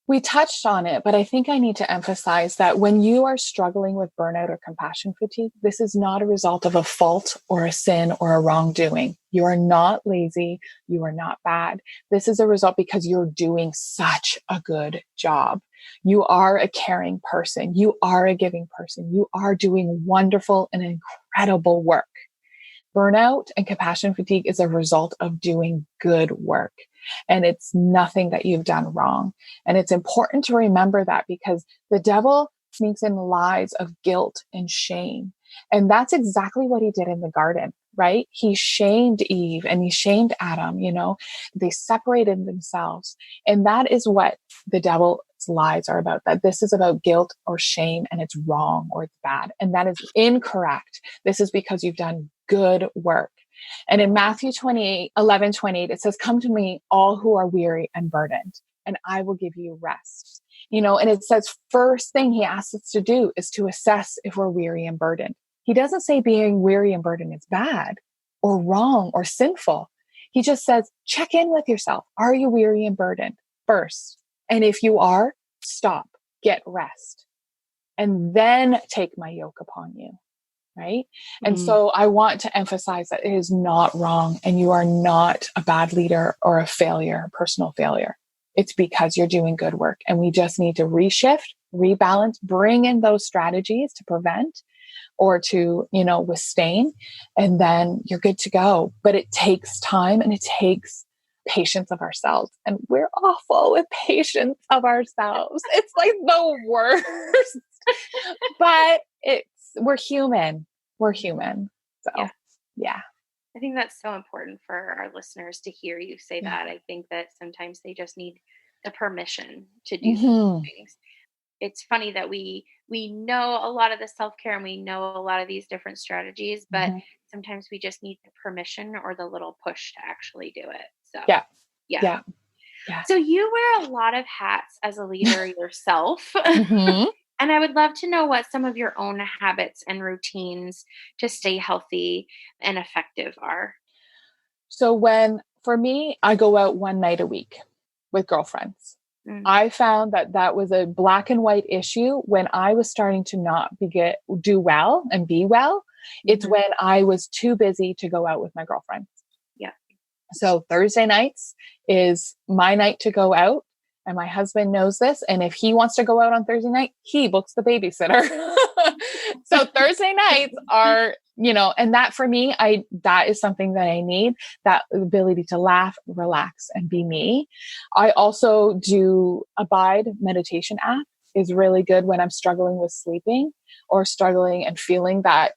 Speaker 3: We touched on it, but I think I need to emphasize that when you are struggling with burnout or compassion fatigue, this is not a result of a fault or a sin or a wrongdoing. You are not lazy. You are not bad. This is a result because you're doing such a good job. You are a caring person. You are a giving person. You are doing wonderful and incredible work. Burnout and compassion fatigue is a result of doing good work. And it's nothing that you've done wrong. And it's important to remember that because the devil sneaks in lies of guilt and shame. And that's exactly what he did in the garden, right? He shamed Eve and he shamed Adam, they separated themselves. And that is what the devil's lies are about, that this is about guilt or shame and it's wrong or it's bad. And that is incorrect. This is because you've done good work. And in Matthew 11:28, it says, come to me, all who are weary and burdened, and I will give you rest. And it says, first thing he asks us to do is to assess if we're weary and burdened. He doesn't say being weary and burdened is bad or wrong or sinful. He just says, check in with yourself. Are you weary and burdened first? And if you are, stop, get rest, and then take my yoke upon you. Right. And so I want to emphasize that it is not wrong and you are not a bad leader or a failure, a personal failure. It's because you're doing good work and we just need to reshift, rebalance, bring in those strategies to prevent or to, withstand, and then you're good to go. But it takes time and it takes patience of ourselves. And we're awful with patience of ourselves. It's like the worst, but we're human. We're human. So, yeah.
Speaker 1: I think that's so important for our listeners to hear you say that. I think that sometimes they just need the permission to do things. It's funny that we know a lot of the self-care and we know a lot of these different strategies, but sometimes we just need the permission or the little push to actually do it. So, yeah. So you wear a lot of hats as a leader yourself. And I would love to know what some of your own habits and routines to stay healthy and effective are.
Speaker 3: So for me, I go out one night a week with girlfriends. I found that that was a black and white issue when I was starting to not do well and be well. It's when I was too busy to go out with my girlfriends.
Speaker 1: Yeah.
Speaker 3: So Thursday nights is my night to go out. And my husband knows this. And if he wants to go out on Thursday night, he books the babysitter. So Thursday nights are, and that for me, that is something that I need, that ability to laugh, relax, and be me. I also do Abide meditation app is really good when I'm struggling with sleeping or struggling and feeling that,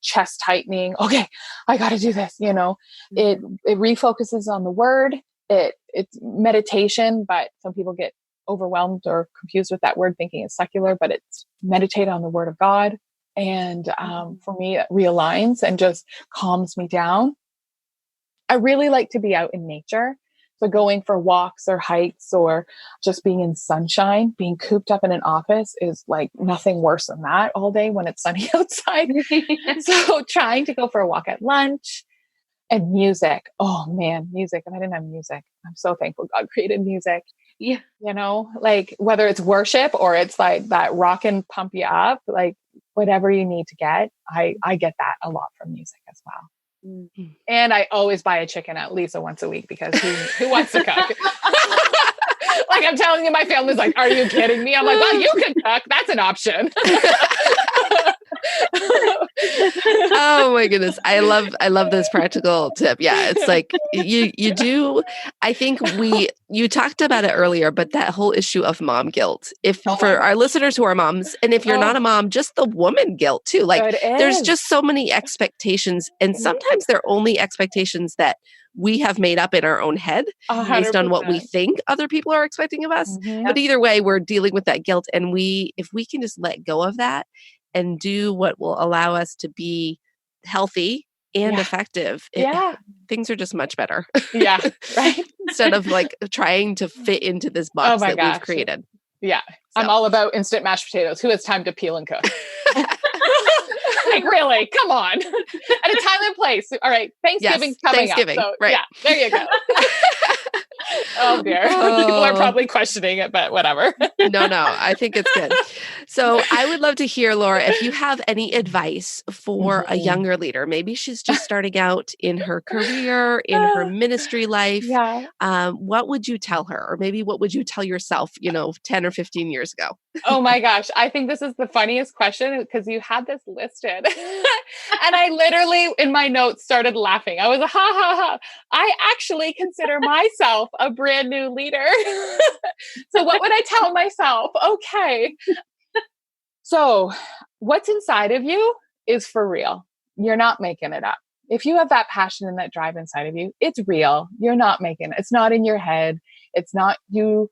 Speaker 3: chest tightening. Okay, I got to do this. It refocuses on the word. It's meditation, but some people get overwhelmed or confused with that word, thinking it's secular, but it's meditate on the word of God. And for me, it realigns and just calms me down. I really like to be out in nature. So going for walks or hikes or just being in sunshine, being cooped up in an office is like nothing worse than that all day when it's sunny outside. So trying to go for a walk at lunch. And music. Oh man, music. If I didn't have music, I'm so thankful God created music.
Speaker 1: Yeah.
Speaker 3: Like whether it's worship or it's like that rock and pump you up, like whatever you need to get, I get that a lot from music as well. Mm-hmm. And I always buy a chicken at least once a week because who wants to cook? Like I'm telling you, my family's like, are you kidding me? I'm like, well, you can cook. That's an option.
Speaker 2: Oh my goodness. I love this practical tip. Yeah. It's like you do, I think you talked about it earlier, but that whole issue of mom guilt, for our listeners who are moms, and if you're not a mom, just the woman guilt too. Like there's just so many expectations, and sometimes they're only expectations that we have made up in our own head 100%. Based on what we think other people are expecting of us. Mm-hmm. But either way, we're dealing with that guilt. And if we can just let go of that and do what will allow us to be healthy and effective, things are just much better.
Speaker 3: Yeah, right.
Speaker 2: Instead of like trying to fit into this box that we've created.
Speaker 3: Yeah. So. I'm all about instant mashed potatoes. Who has time to peel and cook? Like really, come on. At a time and place. All right. Thanksgiving's coming up. So,
Speaker 2: right.
Speaker 3: Yeah, there you go. Oh dear. People are probably questioning it, but whatever.
Speaker 2: No, I think it's good. So I would love to hear, Laura, if you have any advice for a younger leader. Maybe she's just starting out in her career, in her ministry life.
Speaker 3: Yeah.
Speaker 2: What would you tell her? Or maybe what would you tell yourself, 10 or 15 years ago?
Speaker 3: Oh my gosh. I think this is the funniest question because you had this listed. And I literally in my notes started laughing. I was ha ha ha. I actually consider myself a brand new leader. So what would I tell myself? Okay. So what's inside of you is for real. You're not making it up. If you have that passion and that drive inside of you, it's real. You're not making it. It's not in your head. It's not you,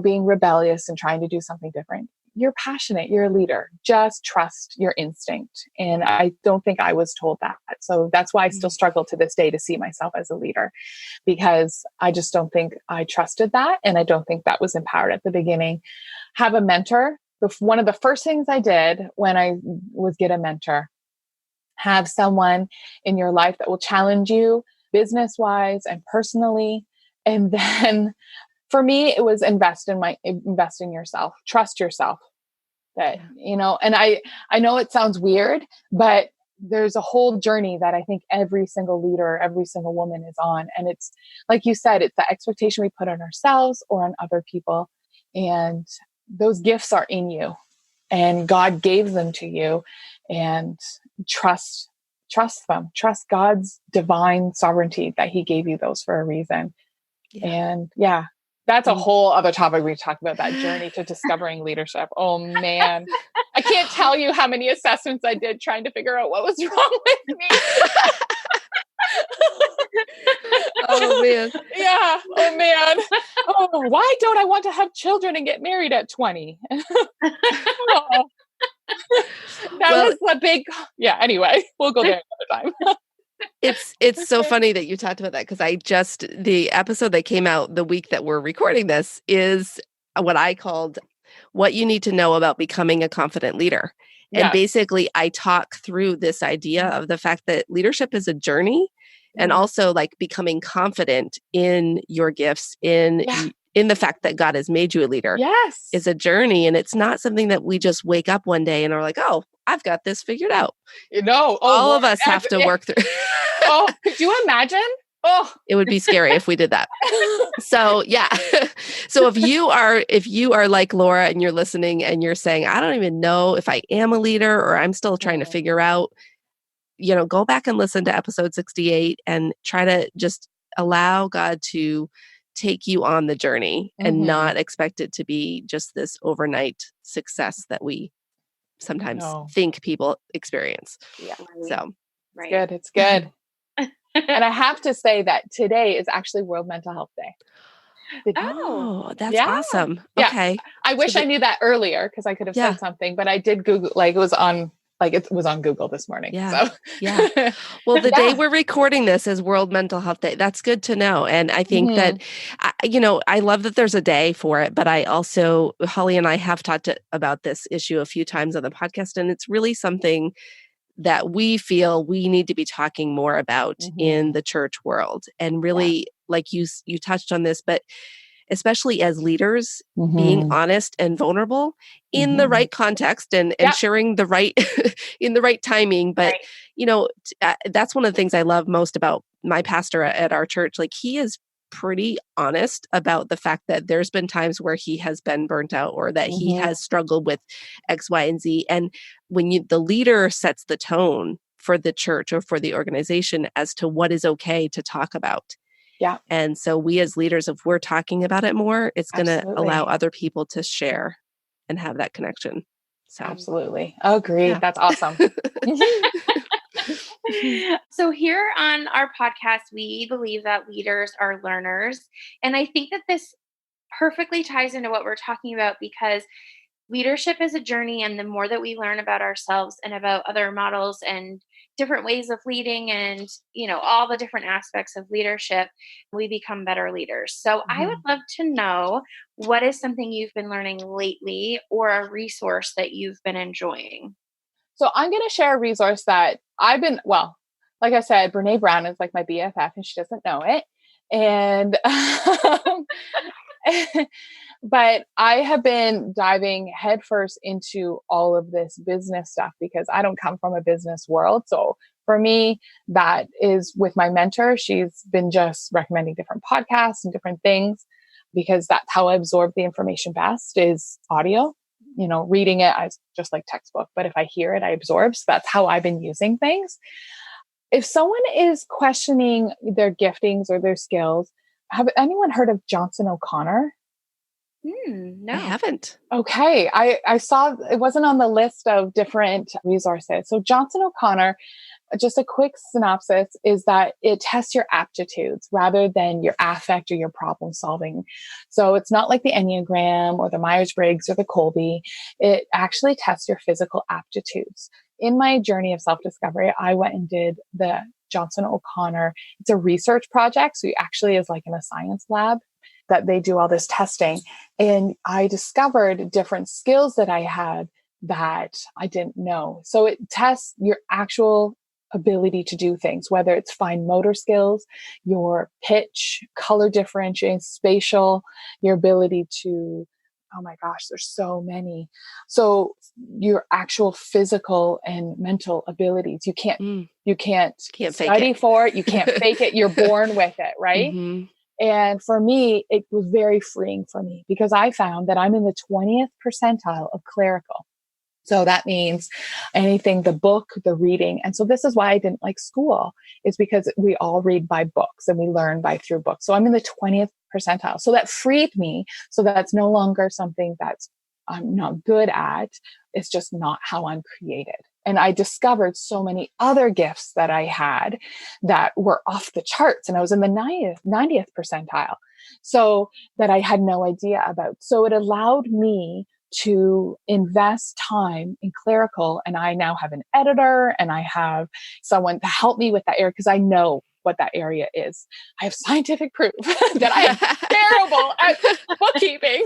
Speaker 3: being rebellious and trying to do something different. You're passionate. You're a leader. Just trust your instinct. And I don't think I was told that. So that's why I still struggle to this day to see myself as a leader, because I just don't think I trusted that. And I don't think that was empowered at the beginning. Have a mentor. One of the first things I did when I was get a mentor, have someone in your life that will challenge you business-wise and personally. And then for me, it was invest in yourself, trust yourself that, and I know it sounds weird, but there's a whole journey that I think every single leader, every single woman is on. And it's like you said, it's the expectation we put on ourselves or on other people. And those gifts are in you and God gave them to you, and trust them, trust God's divine sovereignty that he gave you those for a reason. Yeah. And that's a whole other topic. We talk about that journey to discovering leadership. Oh man, I can't tell you how many assessments I did trying to figure out what was wrong with me.
Speaker 2: Oh man.
Speaker 3: Yeah. Oh man. Oh, why don't I want to have children and get married at 20? Oh. That was a big, anyway, we'll go there another time.
Speaker 2: It's so funny that you talked about that, because the episode that came out the week that we're recording this is what I called what you need to know about becoming a confident leader. And basically I talk through this idea of the fact that leadership is a journey, and also like becoming confident in your gifts, in in the fact that God has made you a leader
Speaker 3: Yes.
Speaker 2: is a journey. And it's not something that we just wake up one day and are like, oh, I've got this figured out. All of us have to work through.
Speaker 3: Oh, could you imagine? Oh,
Speaker 2: it would be scary if we did that. So yeah. So if you are like Laura and you're listening and you're saying, I don't even know if I am a leader or I'm still trying to figure out, go back and listen to episode 68 and try to just allow God to take you on the journey and not expect it to be just this overnight success that we sometimes think people experience.
Speaker 3: Yeah.
Speaker 2: So
Speaker 3: right. It's good. And I have to say that today is actually World Mental Health Day.
Speaker 2: That's awesome. Okay.
Speaker 3: Yeah. I wish I knew that earlier because I could have said something, but I did Google, it was on Google this morning.
Speaker 2: Yeah.
Speaker 3: So.
Speaker 2: Yeah. Well, the day we're recording this is World Mental Health Day. That's good to know. And I think that, I love that there's a day for it, but Holly and I have talked about this issue a few times on the podcast, and it's really something that we feel we need to be talking more about in the church world. And really, like you touched on this, but especially as leaders, being honest and vulnerable in the right context and sharing the right in the right timing. But, that's one of the things I love most about my pastor at our church. Like, he is pretty honest about the fact that there's been times where he has been burnt out or that he has struggled with X, Y, and Z. And when the leader sets the tone for the church or for the organization as to what is okay to talk about.
Speaker 3: Yeah.
Speaker 2: And so we as leaders, if we're talking about it more, it's going to allow other people to share and have that connection. So
Speaker 3: absolutely. Agreed. Yeah. That's awesome.
Speaker 1: So here on our podcast, we believe that leaders are learners. And I think that this perfectly ties into what we're talking about, because leadership is a journey. And the more that we learn about ourselves and about other models and different ways of leading and, all the different aspects of leadership, we become better leaders. So I would love to know, what is something you've been learning lately or a resource that you've been enjoying?
Speaker 3: So I'm going to share a resource that I've been, like I said, Brene Brown is like my BFF and she doesn't know it. And, but I have been diving headfirst into all of this business stuff because I don't come from a business world. So for me, that is with my mentor. She's been just recommending different podcasts and different things because that's how I absorb the information best, is audio. Reading it, I just like textbook, but if I hear it, I absorb. So that's how I've been using things. If someone is questioning their giftings or their skills, have anyone heard of Johnson O'Connor?
Speaker 1: No,
Speaker 2: I haven't.
Speaker 3: Okay. I saw it wasn't on the list of different resources. So Johnson O'Connor, just a quick synopsis, is that it tests your aptitudes rather than your affect or your problem solving. So it's not like the Enneagram or the Myers-Briggs or the Kolbe. It actually tests your physical aptitudes. In my journey of self-discovery, I went and did the Johnson O'Connor. It's a research project. So it actually is like in a science lab that they do all this testing. And I discovered different skills that I had that I didn't know. So it tests your actual ability to do things, whether it's fine motor skills, your pitch, color differentiation, spatial, your ability to, oh my gosh, there's so many. So your actual physical and mental abilities, you can't study for it. You can't fake it. You're born with it. Right. And for me, it was very freeing for me because I found that I'm in the 20th percentile of clerical. So that means anything, the book, the reading. And so this is why I didn't like school, is because we all read by books and we learn through books. So I'm in the 20th percentile. So that freed me. So that's no longer something that's I'm not good at. It's just not how I'm created. And I discovered so many other gifts that I had that were off the charts. And I was in the 90th percentile. So that I had no idea about. So it allowed me to invest time in clerical. And I now have an editor and I have someone to help me with that area because I know what that area is. I have scientific proof that I am terrible at bookkeeping.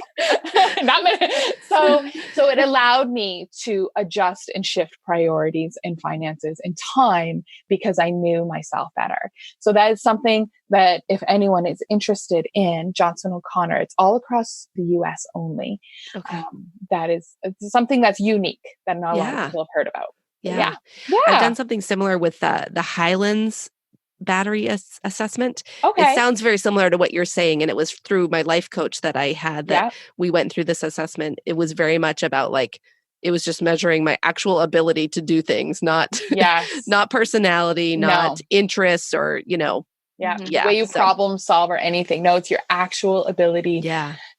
Speaker 3: So it allowed me to adjust and shift priorities and finances and time because I knew myself better. So that is something that if anyone is interested in Johnson O'Connor, it's all across the US only.
Speaker 2: Okay.
Speaker 3: It's something that's unique that not a lot of people have heard about.
Speaker 2: Yeah. I've done something similar with the Highlands battery assessment.
Speaker 3: Okay.
Speaker 2: It sounds very similar to what you're saying. And it was through my life coach that I had that we went through this assessment. It was very much about it was just measuring my actual ability to do things, not personality, not interests or,
Speaker 3: the way you problem solve or anything. No, it's your actual ability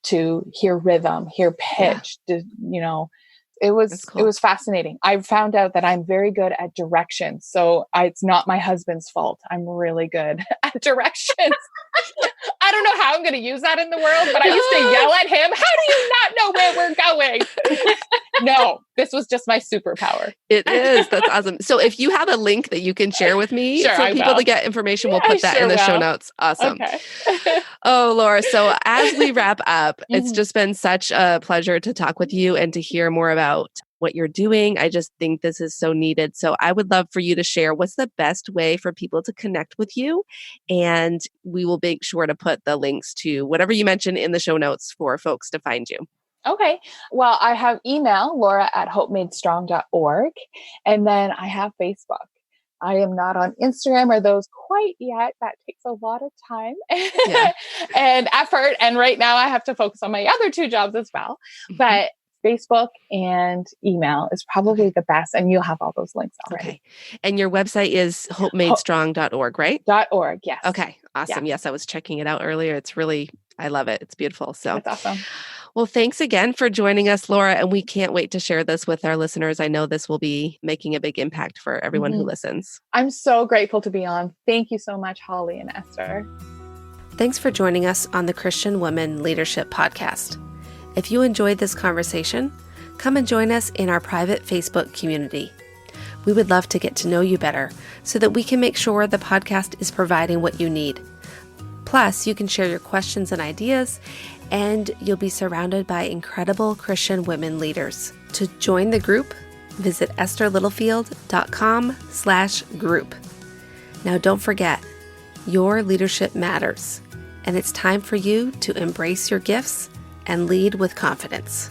Speaker 3: to hear rhythm, hear pitch, It was fascinating. I found out that I'm very good at directions. So it's not my husband's fault. I'm really good at directions. I don't know how I'm going to use that in the world, but I used to yell at him. How do you not know where we're going? No, this was just my superpower.
Speaker 2: It is. That's awesome. So if you have a link that you can share with me for people to get information, we'll put that in the show notes. Awesome.
Speaker 3: Okay.
Speaker 2: Oh, Laura. So as we wrap up, it's just been such a pleasure to talk with you and to hear more about what you're doing. I just think this is so needed. So I would love for you to share what's the best way for people to connect with you. And we will make sure to put the links to whatever you mentioned in the show notes for folks to find you.
Speaker 3: Okay. Well, I have email, laura@hopemadestrong.org. And then I have Facebook. I am not on Instagram or those quite yet. That takes a lot of time and effort. And right now I have to focus on my other two jobs as well. But Facebook and email is probably the best. And you'll have all those links already.
Speaker 2: Okay. And your website is hopemadestrong.org, right?
Speaker 3: .org, yes.
Speaker 2: Okay. Awesome. Yes, I was checking it out earlier. It's really, I love it. It's beautiful. So
Speaker 3: that's awesome.
Speaker 2: Well, thanks again for joining us, Laura. And we can't wait to share this with our listeners. I know this will be making a big impact for everyone who listens.
Speaker 3: I'm so grateful to be on. Thank you so much, Holly and Esther.
Speaker 2: Thanks for joining us on the Christian Women Leadership Podcast. If you enjoyed this conversation, come and join us in our private Facebook community. We would love to get to know you better so that we can make sure the podcast is providing what you need. Plus, you can share your questions and ideas, and you'll be surrounded by incredible Christian women leaders. To join the group, visit estherlittlefield.com/group. Now, don't forget, your leadership matters, and it's time for you to embrace your gifts and lead with confidence.